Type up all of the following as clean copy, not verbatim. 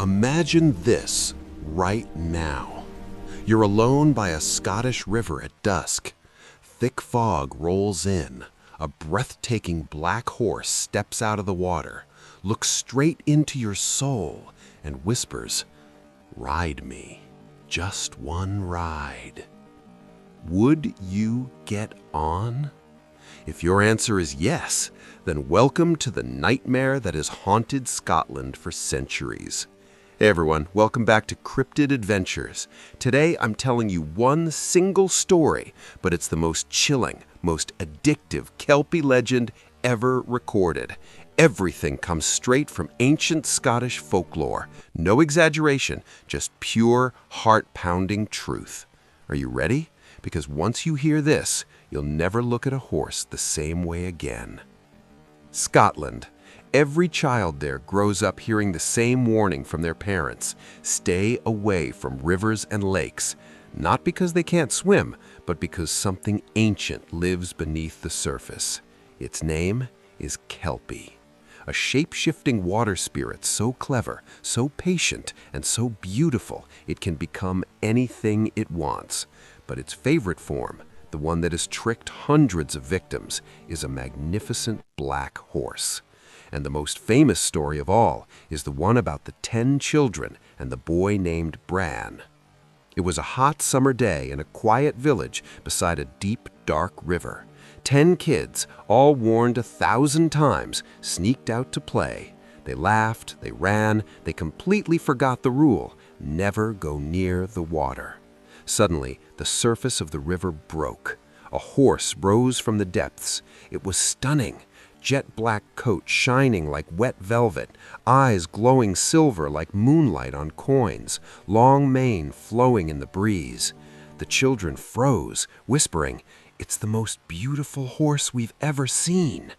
Imagine this right now. You're alone by a Scottish river at dusk. Thick fog rolls in. A breathtaking black horse steps out of the water, looks straight into your soul, and whispers, "Ride me, just one ride." Would you get on? If your answer is yes, then welcome to the nightmare that has haunted Scotland for centuries. Hey everyone, welcome back to Cryptid Adventures. Today I'm telling you one single story, but it's the most chilling, most addictive Kelpie legend ever recorded. Everything comes straight from ancient Scottish folklore. No exaggeration, just pure, heart-pounding truth. Are you ready? Because once you hear this, you'll never look at a horse the same way again. Scotland. Every child there grows up hearing the same warning from their parents: stay away from rivers and lakes, not because they can't swim, but because something ancient lives beneath the surface. Its name is Kelpie, a shape-shifting water spirit so clever, so patient, and so beautiful it can become anything it wants. But its favorite form, the one that has tricked hundreds of victims, is a magnificent black horse. And the most famous story of all is the one about the 10 children and the boy named Bran. It was a hot summer day in a quiet village beside a deep, dark river. 10 kids, all warned 1,000 times, sneaked out to play. They laughed, they ran, they completely forgot the rule: never go near the water. Suddenly, the surface of the river broke. A horse rose from the depths. It was stunning. Jet-black coat shining like wet velvet, eyes glowing silver like moonlight on coins, long mane flowing in the breeze. The children froze, whispering, "It's the most beautiful horse we've ever seen."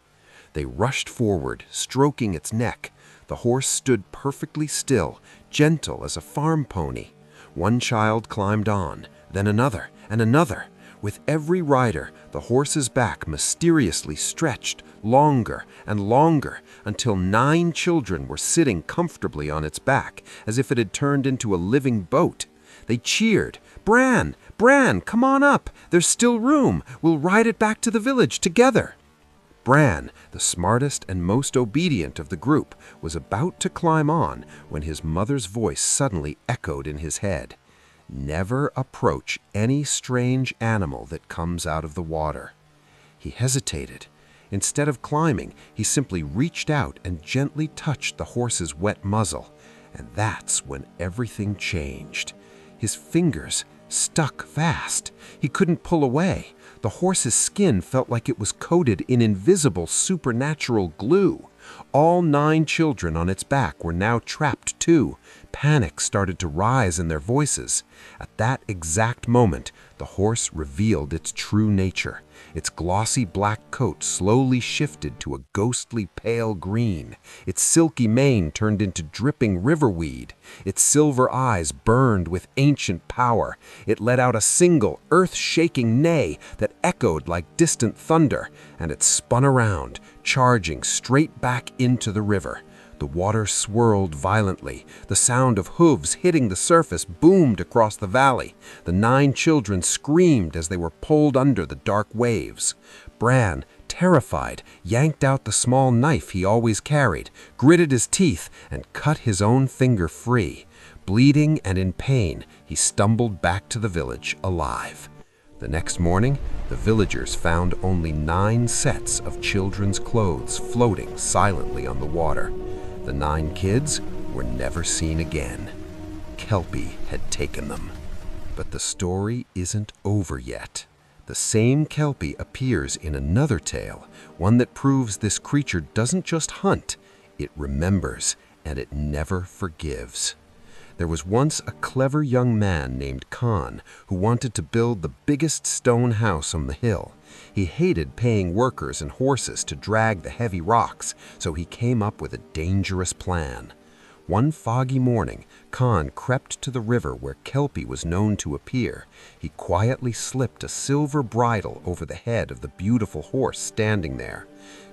They rushed forward, stroking its neck. The horse stood perfectly still, gentle as a farm pony. One child climbed on, then another and another. With every rider, the horse's back mysteriously stretched longer and longer until 9 children were sitting comfortably on its back, as if it had turned into a living boat. They cheered, "Bran! Bran, come on up! There's still room! We'll ride it back to the village together!" Bran, the smartest and most obedient of the group, was about to climb on when his mother's voice suddenly echoed in his head. "Never approach any strange animal that comes out of the water." He hesitated. Instead of climbing, he simply reached out and gently touched the horse's wet muzzle. And that's when everything changed. His fingers stuck fast. He couldn't pull away. The horse's skin felt like it was coated in invisible supernatural glue. All 9 children on its back were now trapped too. Panic started to rise in their voices. At that exact moment, the horse revealed its true nature. Its glossy black coat slowly shifted to a ghostly pale green. Its silky mane turned into dripping riverweed. Its silver eyes burned with ancient power. It let out a single, earth-shaking neigh that echoed like distant thunder, and it spun around, charging straight back into the river. The water swirled violently. The sound of hooves hitting the surface boomed across the valley. The 9 children screamed as they were pulled under the dark waves. Bran, terrified, yanked out the small knife he always carried, gritted his teeth, and cut his own finger free. Bleeding and in pain, he stumbled back to the village alive. The next morning, the villagers found only 9 sets of children's clothes floating silently on the water. The 9 kids were never seen again. Kelpie had taken them. But the story isn't over yet. The same Kelpie appears in another tale, one that proves this creature doesn't just hunt, it remembers, and it never forgives. There was once a clever young man named Con who wanted to build the biggest stone house on the hill. He hated paying workers and horses to drag the heavy rocks, so he came up with a dangerous plan. One foggy morning, Con crept to the river where Kelpie was known to appear. He quietly slipped a silver bridle over the head of the beautiful horse standing there.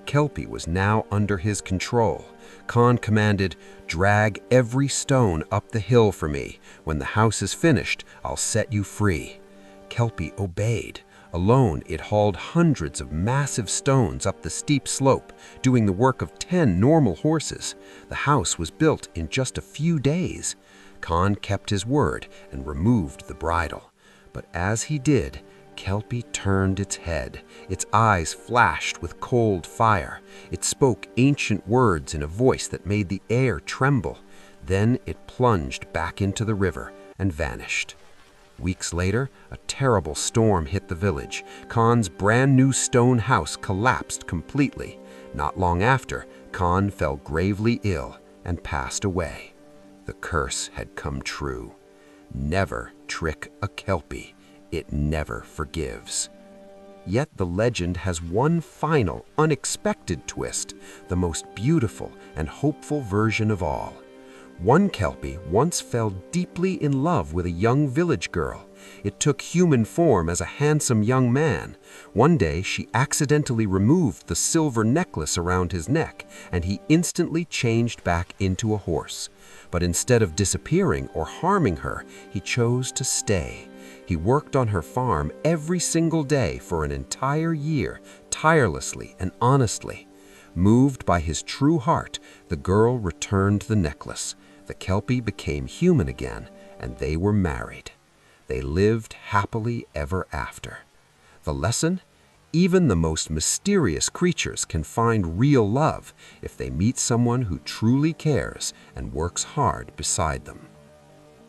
Kelpie was now under his control. Khan commanded, "Drag every stone up the hill for me. When the house is finished, I'll set you free." Kelpie obeyed. Alone, it hauled hundreds of massive stones up the steep slope, doing the work of 10 normal horses. The house was built in just a few days. Khan kept his word and removed the bridle. But as he did, Kelpie turned its head. Its eyes flashed with cold fire. It spoke ancient words in a voice that made the air tremble. Then it plunged back into the river and vanished. Weeks later, a terrible storm hit the village. Khan's brand new stone house collapsed completely. Not long after, Khan fell gravely ill and passed away. The curse had come true. Never trick a Kelpie. It never forgives. Yet the legend has one final, unexpected twist, the most beautiful and hopeful version of all. One Kelpie once fell deeply in love with a young village girl. It took human form as a handsome young man. One day, she accidentally removed the silver necklace around his neck, and he instantly changed back into a horse. But instead of disappearing or harming her, he chose to stay. He worked on her farm every single day for an entire year, tirelessly and honestly. Moved by his true heart, the girl returned the necklace. The Kelpie became human again, and they were married. They lived happily ever after. The lesson? Even the most mysterious creatures can find real love if they meet someone who truly cares and works hard beside them.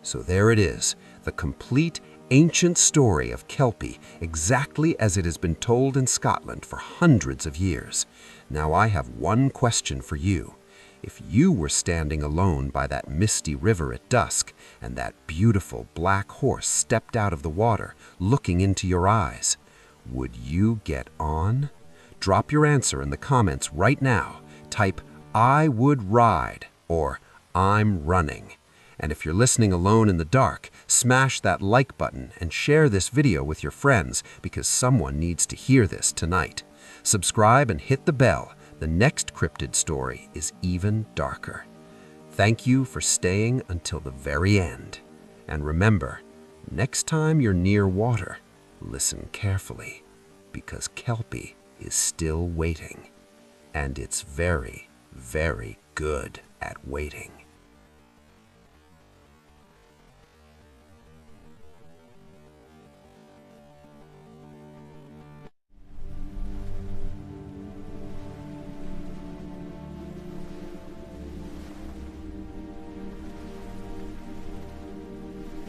So there it is, the complete ancient story of Kelpie, exactly as it has been told in Scotland for hundreds of years. Now I have one question for you. If you were standing alone by that misty river at dusk, and that beautiful black horse stepped out of the water, looking into your eyes, would you get on? Drop your answer in the comments right now. Type, "I would ride," or "I'm running." And if you're listening alone in the dark, smash that like button and share this video with your friends because someone needs to hear this tonight. Subscribe and hit the bell. The next cryptid story is even darker. Thank you for staying until the very end. And remember, next time you're near water, listen carefully, because Kelpie is still waiting. And it's very, very good at waiting.